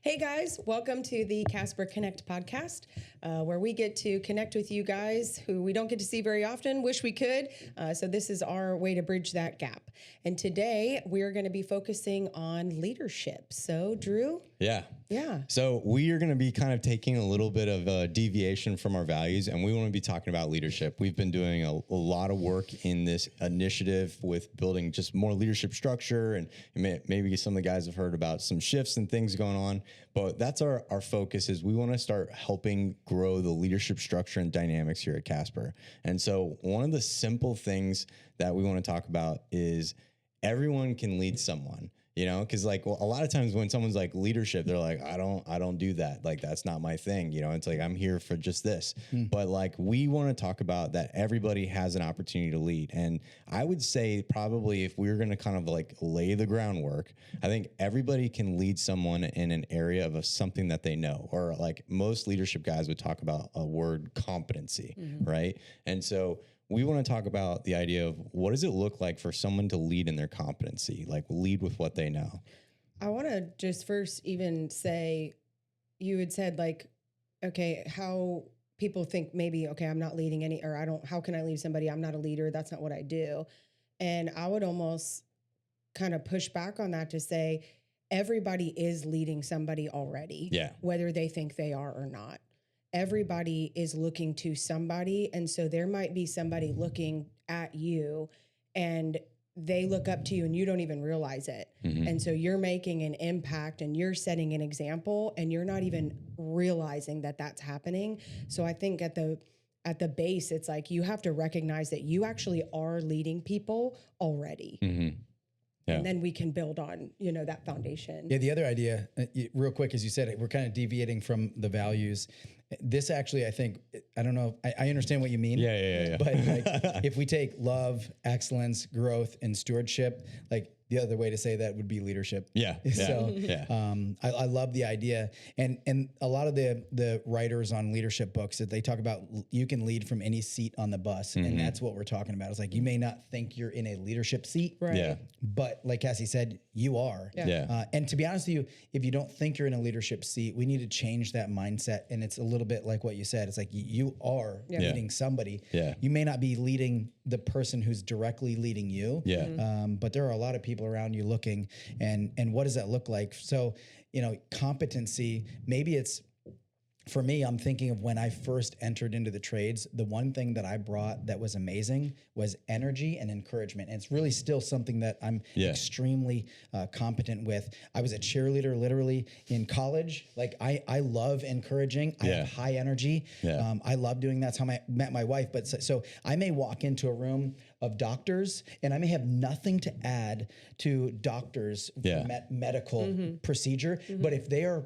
Hey guys, welcome to the Kasper Konnect podcast, where we get to connect with you guys who we don't get to see very often, wish we could. So this is our way to bridge that gap. And today we're going to be focusing on leadership. So Drew? Yeah. Yeah. So we are going to be kind of taking a little bit of a deviation from our values, and we want to be talking about leadership. We've been doing a lot of work in this initiative with building just more leadership structure, and maybe some of the guys have heard about some shifts and things going on, but that's our focus is we want to start helping grow the leadership structure and dynamics here at Kasper. And so one of the simple things that we want to talk about is everyone can lead someone. You know, because a lot of times when someone's like leadership, they're like, I don't do that. Like, that's not my thing. You know, it's like, I'm here for just this. But we want to talk about that everybody has an opportunity to lead. And I would say probably if we were going to kind of lay the groundwork, I think everybody can lead someone in an area of something that they know, or most leadership guys would talk about a word competency, right? And so we want to talk about the idea of what does it look like for someone to lead in their competency, lead with what they know. I want to just first even say, you had said okay, how people think maybe, okay, I'm not leading how can I lead somebody? I'm not a leader. That's not what I do. And I would almost kind of push back on that to say, everybody is leading somebody already, whether they think they are or not. Everybody is looking to somebody. And so there might be somebody looking at you and they look up to you and you don't even realize it. And so you're making an impact and you're setting an example and you're not even realizing that that's happening. So I think at the base, it's you have to recognize that you actually are leading people already. Yeah. And then we can build on, that foundation. Yeah. The other idea, real quick, as you said, we're kind of deviating from the values. This actually, I think, I don't know, I understand what you mean. Yeah. But if we take love, excellence, growth, and stewardship, the other way to say that would be leadership. Yeah. So I love the idea. And a lot of the writers on leadership books that they talk about, you can lead from any seat on the bus. And that's what we're talking about. It's you may not think you're in a leadership seat, right? Yeah. But like Cassie said, you are. Yeah. And to be honest with you, if you don't think you're in a leadership seat, we need to change that mindset. And it's a little bit like what you said. It's you are leading somebody. Yeah. You may not be leading the person who's directly leading you. Yeah. But there are a lot of people around you looking, and what does that look like? So, competency, maybe it's, for me, I'm thinking of when I first entered into the trades, the one thing that I brought that was amazing was energy and encouragement. And it's really still something that I'm extremely competent with. I was a cheerleader literally in college. I love encouraging. I have high energy. Yeah. I love doing that. That's how I met my wife. But so I may walk into a room of doctors and I may have nothing to add to doctors' medical procedure. But if they are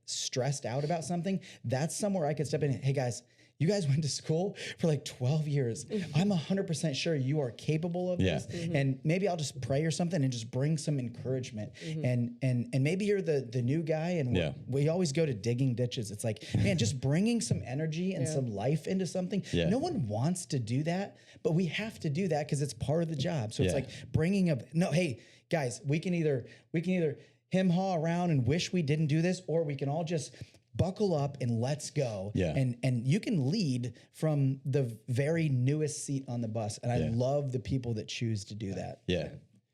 stressed out about something, that's somewhere I could step in. Hey guys, you guys went to school for 12 years. I'm 100% sure you are capable of this. And maybe I'll just pray or something and just bring some encouragement. And maybe you're the new guy and we always go to digging ditches. It's man, just bringing some energy and some life into something. No one wants to do that, but we have to do that because it's part of the job. So it's bringing hey guys, we can either hem-haw around and wish we didn't do this, or we can all just buckle up and let's go. Yeah. And you can lead from the very newest seat on the bus. And I love the people that choose to do that. Yeah.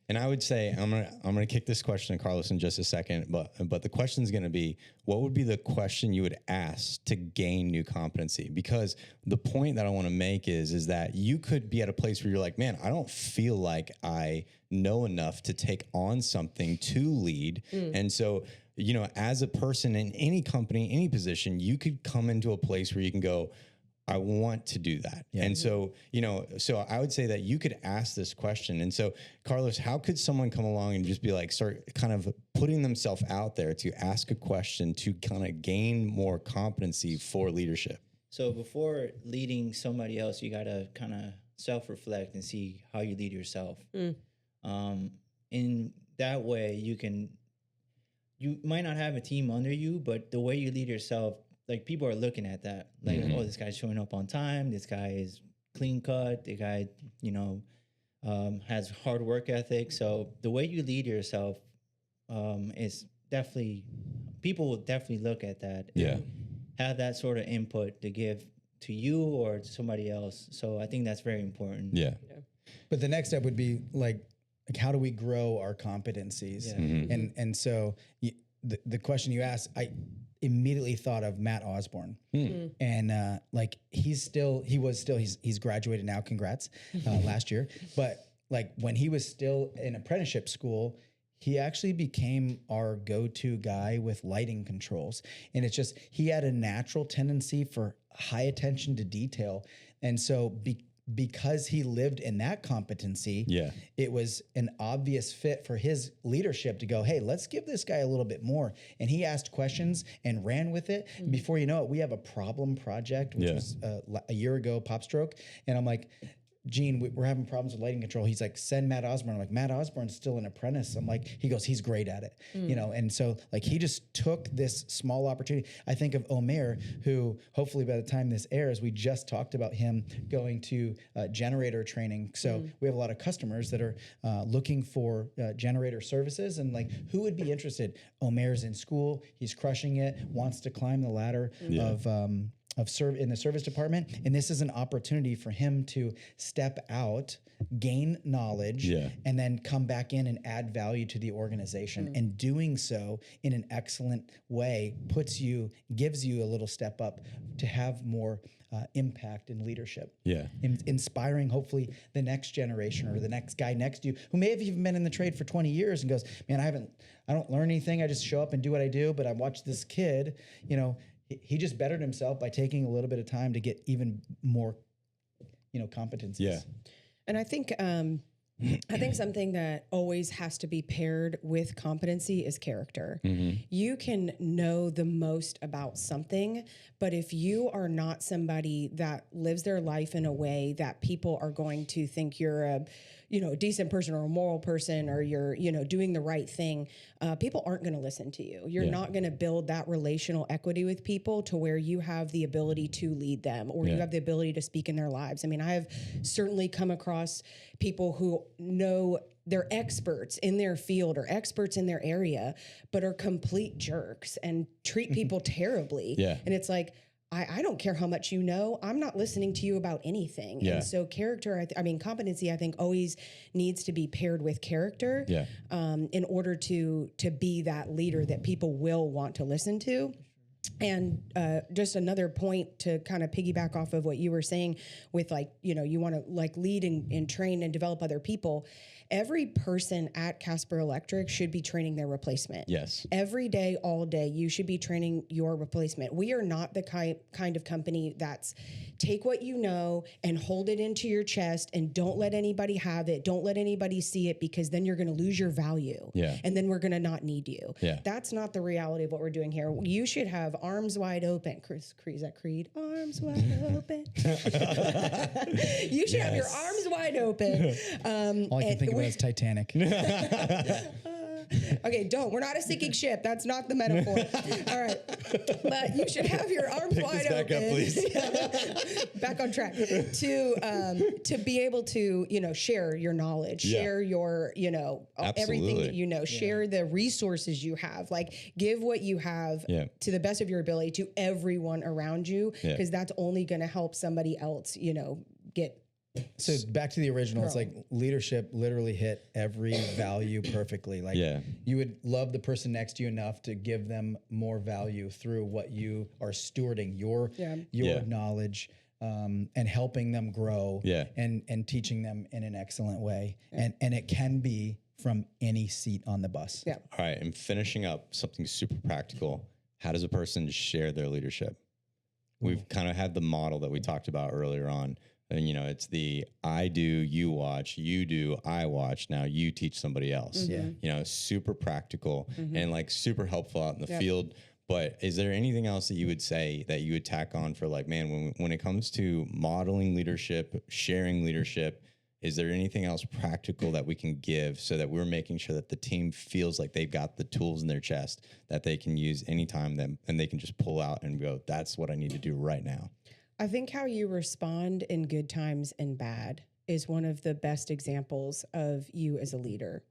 And I would say, I'm gonna kick this question to Carlos in just a second, but the question is gonna be, what would be the question you would ask to gain new competency? Because the point that I want to make is that you could be at a place where you're man, I don't feel like I know enough to take on something to lead. And so, as a person in any company, any position, you could come into a place where you can go, I want to do that. Yeah. And so, so I would say that you could ask this question. And so, Carlos, how could someone come along and just be start kind of putting themselves out there to ask a question to kind of gain more competency for leadership? So before leading somebody else, you got to kind of self-reflect and see how you lead yourself. In that way, you might not have a team under you, but the way you lead yourself, people are looking at that. Oh, this guy's showing up on time. This guy is clean cut. The guy, has hard work ethic. So the way you lead yourself is definitely people will definitely look at that. Yeah. And have that sort of input to give to you or to somebody else. So I think that's very important. Yeah. But the next step would be like how do we grow our competencies? Yeah. And so the question you asked, I immediately thought of Matt Osborne, and like he's graduated now. Congrats, last year. But like when he was still in apprenticeship school, he actually became our go-to guy with lighting controls. And it's just, he had a natural tendency for high attention to detail. And so because he lived in that competency, it was an obvious fit for his leadership to go, hey, let's give this guy a little bit more. And he asked questions and ran with it. And before you know it, we have a problem project, which was a year ago, Pop Stroke. And I'm like, Gene, we're having problems with lighting control. He's like, send Matt Osborne. I'm like, Matt Osborne's still an apprentice. I'm like, he goes, he's great at it, you know? And so like, he just took this small opportunity. I think of Omer, who hopefully by the time this airs, we just talked about him going to generator training. So we have a lot of customers that are looking for generator services, and like, who would be interested? Omer's in school. He's crushing it, wants to climb the ladder in the service department. And this is an opportunity for him to step out, gain knowledge, and then come back in and add value to the organization. And doing so in an excellent way gives you a little step up to have more impact in leadership. Inspiring hopefully the next generation or the next guy next to you who may have even been in the trade for 20 years and goes, man, I don't learn anything. I just show up and do what I do. But I watched this kid, you know, he just bettered himself by taking a little bit of time to get even more, you know, competencies. And I think something that always has to be paired with competency is character. You can know the most about something, but if you are not somebody that lives their life in a way that people are going to think you're a, you know, decent person or a moral person, or you're, you know, doing the right thing, people aren't going to listen to you. You're not going to build that relational equity with people to where you have the ability to lead them, or you have the ability to speak in their lives. I mean, I have certainly come across people who know they're experts in their field or experts in their area, but are complete jerks and treat people terribly. And it's like, I don't care how much you know. I'm not listening to you about anything. And so character, I mean, competency, I think always needs to be paired with character in order to be that leader that people will want to listen to. And just another point to kind of piggyback off of what you were saying with, like, you know, you want to like lead and train and develop other people. Every person at Kasper Electric should be training their replacement. Every day, all day, you should be training your replacement. We are not the kind of company that's take what you know and hold it into your chest and don't let anybody have it. Don't let anybody see it, because then you're going to lose your value. And then we're going to not need you. That's not the reality of what we're doing here. You should have arms wide open. Is that Creed? Arms wide open. You should have your arms wide open. All I can think about is Titanic. Okay, we're not a sinking ship. That's not the metaphor. All right. But you should have your arms wide open. Back up, please. Back on track. To be able to, you know, share your knowledge, share your, you know, everything that you know, share the resources you have, like give what you have to the best of your ability to everyone around you, because that's only going to help somebody else, you know, get. So back to the original, it's like leadership literally hit every value perfectly. Like you would love the person next to you enough to give them more value through what you are stewarding, your knowledge, and helping them grow and teaching them in an excellent way. And it can be from any seat on the bus. All right. And finishing up something super practical. How does a person share their leadership? We've kind of had the model that we talked about earlier on. And, you know, it's the I do, you watch, you do, I watch. Now you teach somebody else. You know, super practical and like super helpful out in the field. But is there anything else that you would say that you would tack on for, like, man, when it comes to modeling leadership, sharing leadership, is there anything else practical that we can give so that we're making sure that the team feels like they've got the tools in their chest that they can use anytime and they can just pull out and go, that's what I need to do right now? I think how you respond in good times and bad is one of the best examples of you as a leader.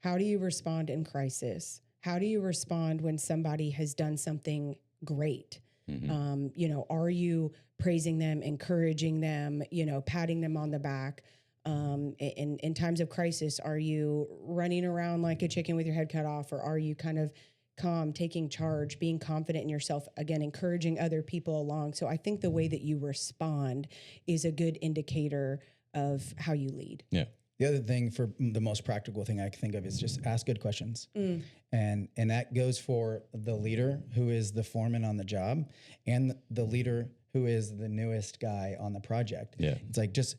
How do you respond in crisis? how do you respond when somebody has done something great? You know, are you praising them, encouraging them, you know, patting them on the back? In times of crisis, are you running around like a chicken with your head cut off, or are you kind of calm, taking charge, being confident in yourself, again, encouraging other people along? So I think the way that you respond is a good indicator of how you lead. Yeah. The other thing, for the most practical thing I can think of, is just ask good questions. And that goes for the leader who is the foreman on the job and the leader who is the newest guy on the project. Yeah. It's like, just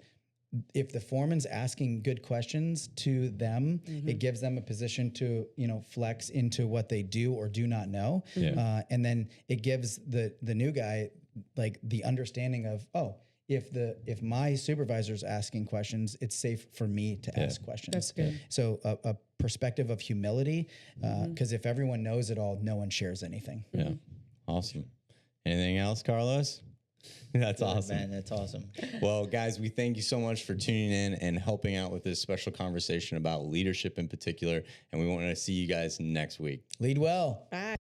if the foreman's asking good questions to them, it gives them a position to, you know, flex into what they do or do not know. And then it gives the new guy like the understanding of, oh, if my supervisor's asking questions, it's safe for me to ask questions. That's good. So a perspective of humility, because if everyone knows it all, no one shares anything. Yeah. Awesome. Anything else, Carlos? That's awesome. Man, that's awesome. Well, guys, we thank you so much for tuning in and helping out with this special conversation about leadership in particular. And we want to see you guys next week. Lead well. Bye.